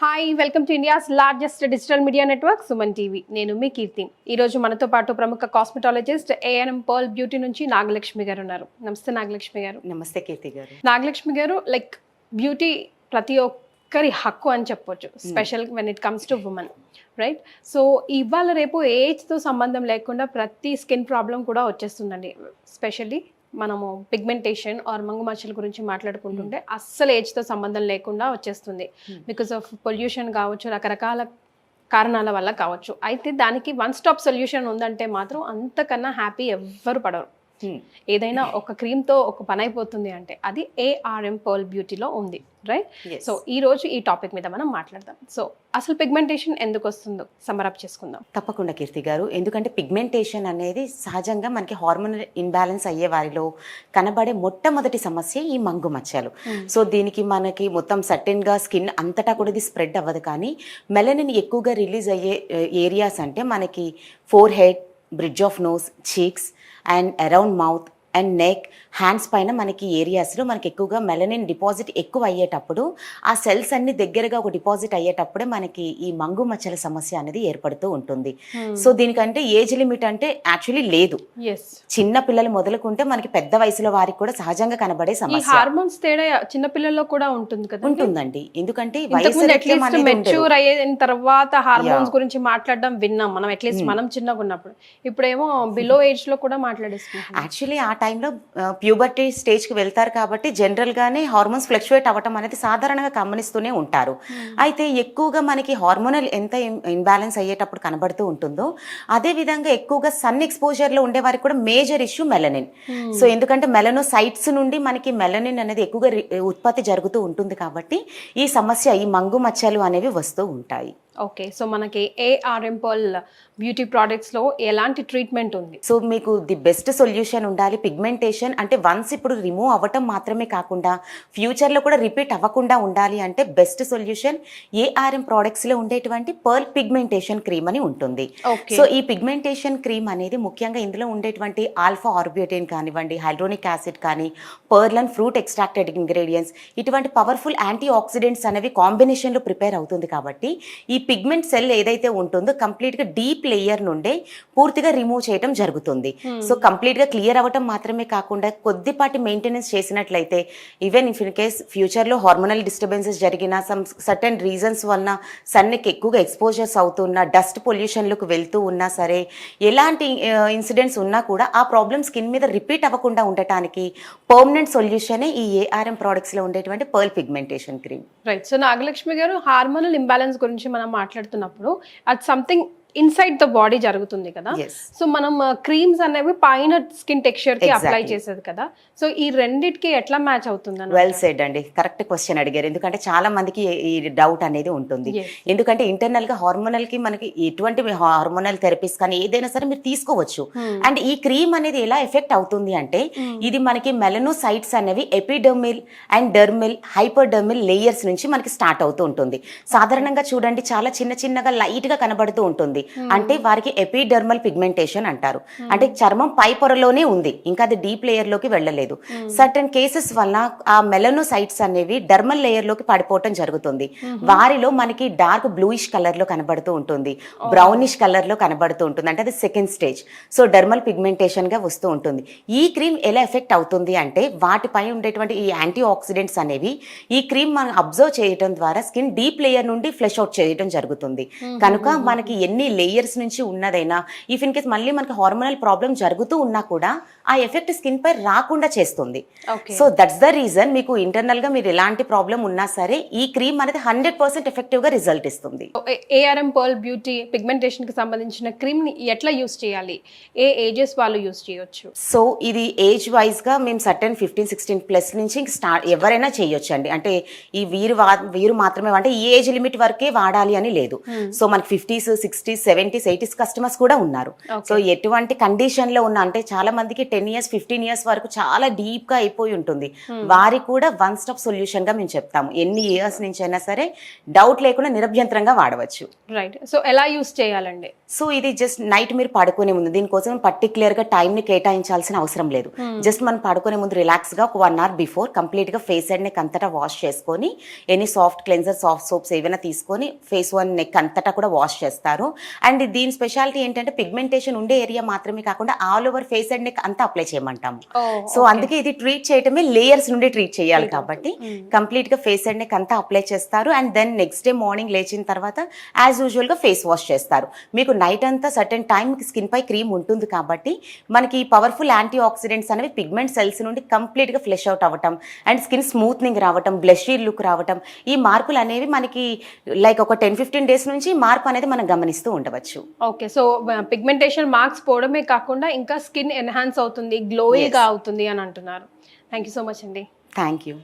Hi welcome to India's largest digital media network Suman TV. నేను మీ కీర్తి. ఈరోజు మనతో పాటు ప్రముఖ కాస్మెటాలజిస్ట్ ఏఎన్ఎం పర్ల్ బ్యూటీ నుంచి నాగలక్ష్మి గారు ఉన్నారు. నమస్తే నాగలక్ష్మి గారు. నమస్తే కీర్తి గారు. నాగలక్ష్మి గారు, లైక్ బ్యూటీ ప్రతి ఒక్కరి హక్కు అని చెప్పొచ్చు, special when it comes to women, right? So ఇవాళ రేపు ఏజ్తో సంబంధం లేకుండా ప్రతి స్కిన్ ప్రాబ్లం కూడా వచ్చేస్తుందండి. స్పెషల్లీ మనము పిగ్మెంటేషన్ ఆర్ మంగు మచ్చల గురించి మాట్లాడుకుంటుంటే అస్సలు ఏజ్తో సంబంధం లేకుండా వచ్చేస్తుంది. బికాస్ ఆఫ్ పొల్యూషన్ కావచ్చు, రకరకాల కారణాల వల్ల కావచ్చు. అయితే దానికి వన్ స్టాప్ సొల్యూషన్ ఉందంటే మాత్రం అంతకన్నా హ్యాపీ ఎవ్వరు పడరు. ఏదైనా ఒక క్రీమ్తో ఒక పని అయిపోతుంది అంటే అది ఏఆర్ఎం పర్ల్ బ్యూటీలో ఉంది, రైట్? సో ఈ రోజు ఈ టాపిక్ మీద మనం మాట్లాడదాం. సో అసలు పిగ్మెంటేషన్ ఎందుకు వస్తుందో సమరప్ చేసుకుందాం. తప్పకుండా కీర్తి గారు. ఎందుకంటే పిగ్మెంటేషన్ అనేది సహజంగా మనకి హార్మోనల్ ఇన్బ్యాలెన్స్ అయ్యే వారిలో కనబడే మొట్టమొదటి సమస్య ఈ మంగు మచ్చలు. సో దీనికి మనకి మొత్తం సర్టెన్గా స్కిన్ అంతటా కూడా ఇది స్ప్రెడ్ అవ్వదు, కానీ మెలనిన్ ఎక్కువగా రిలీజ్ అయ్యే ఏరియాస్ అంటే మనకి forehead, bridge of nose, cheeks and around mouth and neck, hands పైన మనకి ఏరియాస్లో మనకి ఎక్కువగా మెలనిన్ డిపాజిట్ ఎక్కువ అయ్యేటప్పుడు, ఆ సెల్స్ అన్ని దగ్గరగా ఒక డిపాజిట్ అయ్యేటప్పుడే మనకి ఈ మంగు మచ్చల సమస్య అనేది ఏర్పడుతూ ఉంటుంది. సో దీనికంటే ఏజ్ లిమిట్ అంటే యాక్చువల్లీ లేదు. చిన్న పిల్లలు మొదలుకుంటే మనకి పెద్ద వయసులో వారికి కూడా సహజంగా కనబడే సమస్య. హార్మోన్స్ తేడా చిన్న పిల్లల్లో కూడా ఉంటుంది కదా? ఉంటుందండి. ఎందుకంటే మెచ్యూర్ అయిన తర్వాత హార్మోన్స్ గురించి మాట్లాడడం విన్నాం మనం, అట్లీస్ట్ మనం చిన్నగా ఉన్నప్పుడు. ఇప్పుడేమో బిలో ఏజ్ లో కూడా మాట్లాడేస్తున్నాం. యాక్చువల్లీ ఆ టైంలో ప్యూబర్టీ స్టేజ్కి వెళ్తారు కాబట్టి జనరల్గానే హార్మోన్స్ ఫ్లక్చువేట్ అవ్వటం అనేది సాధారణంగా గమనిస్తూనే ఉంటారు. అయితే ఎక్కువగా మనకి హార్మోనల్ ఎంత ఇన్బ్యాలెన్స్ అయ్యేటప్పుడు కనబడుతూ ఉంటుందో, అదేవిధంగా ఎక్కువగా సన్ ఎక్స్పోజర్లో ఉండే వారికి కూడా మేజర్ ఇష్యూ మెలనిన్. సో ఎందుకంటే మెలనోసైట్స్ నుండి మనకి మెలనిన్ అనేది ఎక్కువగా ఉత్పత్తి జరుగుతూ ఉంటుంది కాబట్టి ఈ సమస్య, ఈ మంగు మచ్చలు అనేవి వస్తూ ఉంటాయి. ఓకే, సో మనకి ఏఆర్ఎం పర్ల్ బ్యూటీ ప్రోడక్ట్స్లో ఎలాంటి ట్రీట్మెంట్ ఉంది? సో మీకు ది బెస్ట్ సొల్యూషన్ ఉండాలి. పిగ్మెంటేషన్ అంటే వన్స్ ఇప్పుడు రిమూవ్ అవ్వటం మాత్రమే కాకుండా ఫ్యూచర్లో కూడా రిపీట్ అవ్వకుండా ఉండాలి అంటే బెస్ట్ సొల్యూషన్ ఏఆర్ఎం ప్రోడక్ట్స్లో ఉండేటువంటి పర్ల్ పిగ్మెంటేషన్ క్రీమ్ అని ఉంటుంది. సో ఈ పిగ్మెంటేషన్ క్రీమ్ అనేది ముఖ్యంగా ఇందులో ఉండేటువంటి ఆల్ఫా ఆర్బియోటిన్ కానివ్వండి, హైడ్రోనిక్ యాసిడ్ కానీ, pearl and fruit extracted ingredients, ఇటువంటి పవర్ఫుల్ యాంటీ ఆక్సిడెంట్స్ అనేవి కాంబినేషన్లో ప్రిపేర్ అవుతుంది కాబట్టి ఈ పిగ్మెంట్ సెల్ ఏదైతే ఉంటుందో కంప్లీట్గా డీప్ లేయర్ నుండే పూర్తిగా రిమూవ్ చేయడం జరుగుతుంది. సో కంప్లీట్గా క్లియర్ అవ్వటం మాత్రమే కాకుండా కొద్దిపాటి మెయింటెనెన్స్ చేసినట్లయితే, ఈవెన్ ఇఫ్ ఇన్ కేస్ ఫ్యూచర్లో హార్మోనల్ డిస్టర్బెన్సెస్ జరిగిన, సమ్ సర్టెన్ రీజన్స్ వలన సన్కి ఎక్కువగా ఎక్స్పోజర్స్ అవుతున్నా, డస్ట్ పొల్యూషన్లకు వెళ్తూ ఉన్నా సరే, ఎలాంటి ఇన్సిడెంట్స్ ఉన్నా కూడా ఆ ప్రాబ్లమ్ స్కిన్ మీద రిపీట్ అవ్వకుండా ఉండటానికి పర్మనెంట్ సొల్యూషనే ఈ ఏఆర్ఎం ప్రోడక్ట్స్లో ఉండేటువంటి pearl pigmentation cream. Right. So Nagalakshmi గారు, హార్మోనల్ ఇంబ్యాలెన్స్ గురించి మనం మాట్లాడుతున్నప్పుడు అది సంథింగ్ ఇన్సైడ్ ద బాడీ జరుగుతుంది కదా. సో మనం క్రీమ్స్ అనేవి పైన స్కిన్ టెక్స్చర్ కి అప్లై చేసేది కదా. సో ఈ రెండిటికి ఎట్లా మ్యాచ్ అవుతుంది? వెల్ సెడ్ అండి, కరెక్ట్ క్వశ్చన్ అడిగారు. ఎందుకంటే చాలా మందికి ఈ డౌట్ అనేది ఉంటుంది. ఎందుకంటే ఇంటర్నల్ గా హార్మోనల్ కి మనకి ఎటువంటి హార్మోనల్ థెరపీస్ కానీ ఏదైనా సరే మీరు తీసుకోవచ్చు. అండ్ ఈ క్రీమ్ అనేది ఎలా ఎఫెక్ట్ అవుతుంది అంటే, ఇది మనకి మెలనోసైట్స్ అనేవి ఎపిడర్మిల్ అండ్ డెర్మిల్, హైపర్డర్మిల్ లేయర్స్ నుంచి మనకి స్టార్ట్ అవుతూ ఉంటుంది. సాధారణంగా చూడండి, చాలా చిన్న చిన్నగా లైట్ గా కనబడుతూ ఉంటుంది. అంటే వారికి ఎపిడర్మల్ పిగ్మెంటేషన్ అంటారు. అంటే చర్మం పై పొరలోనే ఉంది, ఇంకా అది డీప్ లేయర్ లోకి వెళ్ళలేదు. సర్టన్ కేసెస్ వల్ల ఆ మెలనోసైట్స్ అనేవి డర్మల్ లేయర్ లోకి పడిపోవటం జరుగుతుంది. వారిలో మనకి డార్క్ బ్లూయిష్ కలర్ లో కనబడుతూ ఉంటుంది, బ్రౌనిష్ కలర్ లో కనబడుతూ ఉంటుంది. అంటే అది సెకండ్ స్టేజ్. సో డర్మల్ పిగ్మెంటేషన్ గా వస్తూ ఉంటుంది. ఈ క్రీమ్ ఎలా ఎఫెక్ట్ అవుతుంది అంటే, వాటిపై ఉండేటువంటి ఈ యాంటీ ఆక్సిడెంట్స్ అనేవి ఈ క్రీమ్ మనం అబ్జర్వ్ చేయడం ద్వారా స్కిన్ డీప్ లేయర్ నుండి ఫ్లెష్ అవుట్ చేయడం జరుగుతుంది. కనుక మనకి ఎన్ని లేయర్స్ నుంచి ఉన్నదైనా, ఇఫ్ ఇన్ కేస్ మళ్ళీ మనకి హార్మోనల్ ప్రాబ్లం జరుగుతూ ఉన్నా కూడా ఆ ఎఫెక్ట్ స్కిన్ పై రాకుండా చేస్తుంది. సో దట్స్ ద రీజన్, మీకు ఇంటర్నల్ గా మీరు ఎలాంటి ప్రాబ్లం ఉన్నా సరే ఈ క్రీమ్ అనేది 100% ఎఫెక్టివ్ గా రిజల్ట్ ఇస్తుంది. ఏఆర్ఎం పర్ల్ బ్యూటీ పిగ్మెంటేషన్ కి సంబంధించిన క్రీమ్ ని ఎట్లా యూస్ చేయాలి? ఏ ఏజెస్ వాళ్ళు యూస్ చేయొచ్చు? సో ఇది ఏజ్ వైజ్ గా మేము సర్టెన్ 15-16 ప్లస్ నుంచి స్టార్ట్ ఎవరైనా చేయొచ్చు అండి. అంటే ఈ వీరు మాత్రమే అంటే ఈ ఏజ్ లిమిట్ వరకే వాడాలి అని లేదు. సో మనకి 50s, 60s, 70s 80s customers కూడా ఉన్నారు. Okay. సో ఎటువంటి కండిషన్ లో ఉన్న అంటే చాలా మందికి 10 years 15 years వరకు చాలా డీప్ గా అయిపోయి ఉంటుంది. వారికి కూడా వన్ స్టాప్ సొల్యూషన్ గా మేము చెప్తాము. ఎన్ని ఇయర్స్ నుంచి అయినా సరే డౌట్ లేకుండా నిరభ్యంతరంగా వాడవచ్చు. రైట్. సో ఎలా యూస్ చేయాలండి? సో ఇది జస్ట్ నైట్ మీరు పడుకునే ముందు, దీనికోసం పర్టికులర్ గా టైం ని కేటాయించాల్సిన అవసరం లేదు. జస్ట్ మనం పడుకునే ముందు రిలాక్స్ గా ఒక 1 hour బిఫోర్ కంప్లీట్ గా ఫేస్ అండ్ నెక్ అంతటా వాష్ చేసుకొని, any soft cleanser soft soaps ఏవైనా తీసుకొని ఫేస్ అండ్ నెక్ అంతటా కూడా వాష్ చేస్తారు. అండ్ దీని స్పెషాలిటీ ఏంటంటే పిగ్మెంటేషన్ ఉండే ఏరియా మాత్రమే కాకుండా all over face and neck అంతా అప్లై చేయమంటాము. సో అందుకే ఇది ట్రీట్ చేయటమే లేయర్స్ నుండి ట్రీట్ చేయాలి కాబట్టి కంప్లీట్ గా ఫేస్ అండ్ నెక్ అంతా అప్లై చేస్తారు. And then next day morning లేచిన తర్వాత యాజ్ యూజువల్ గా ఫేస్ వాష్ చేస్తారు. మీకు నైట్ అంతా సర్టెన్ టైం స్కిన్ పై క్రీమ్ ఉంటుంది కాబట్టి మనకి పవర్ఫుల్ యాంటీ ఆక్సిడెంట్స్ అనేవి పిగ్మెంట్ సెల్స్ నుండి కంప్లీట్ గా ఫ్లెష్ అవుట్ అవ్వటం అండ్ స్కిన్ స్మూత్నింగ్ రావటం, బ్లషీ లుక్ రావటం, ఈ మార్పులు అనేవి మనకి లైక్ ఒక 10-15 days నుంచి మార్పు అనేది మనం గమనిస్తూ ఉండవచ్చు. ఓకే. సో పిగ్మెంటేషన్ మార్క్స్ పోవడమే కాకుండా ఇంకా స్కిన్ ఎన్హాన్స్ అవుతుంది, గ్లోయింగ్ గా అవుతుంది అని అంటున్నారు. థ్యాంక్ యూ సో మచ్ అండి. Thank you.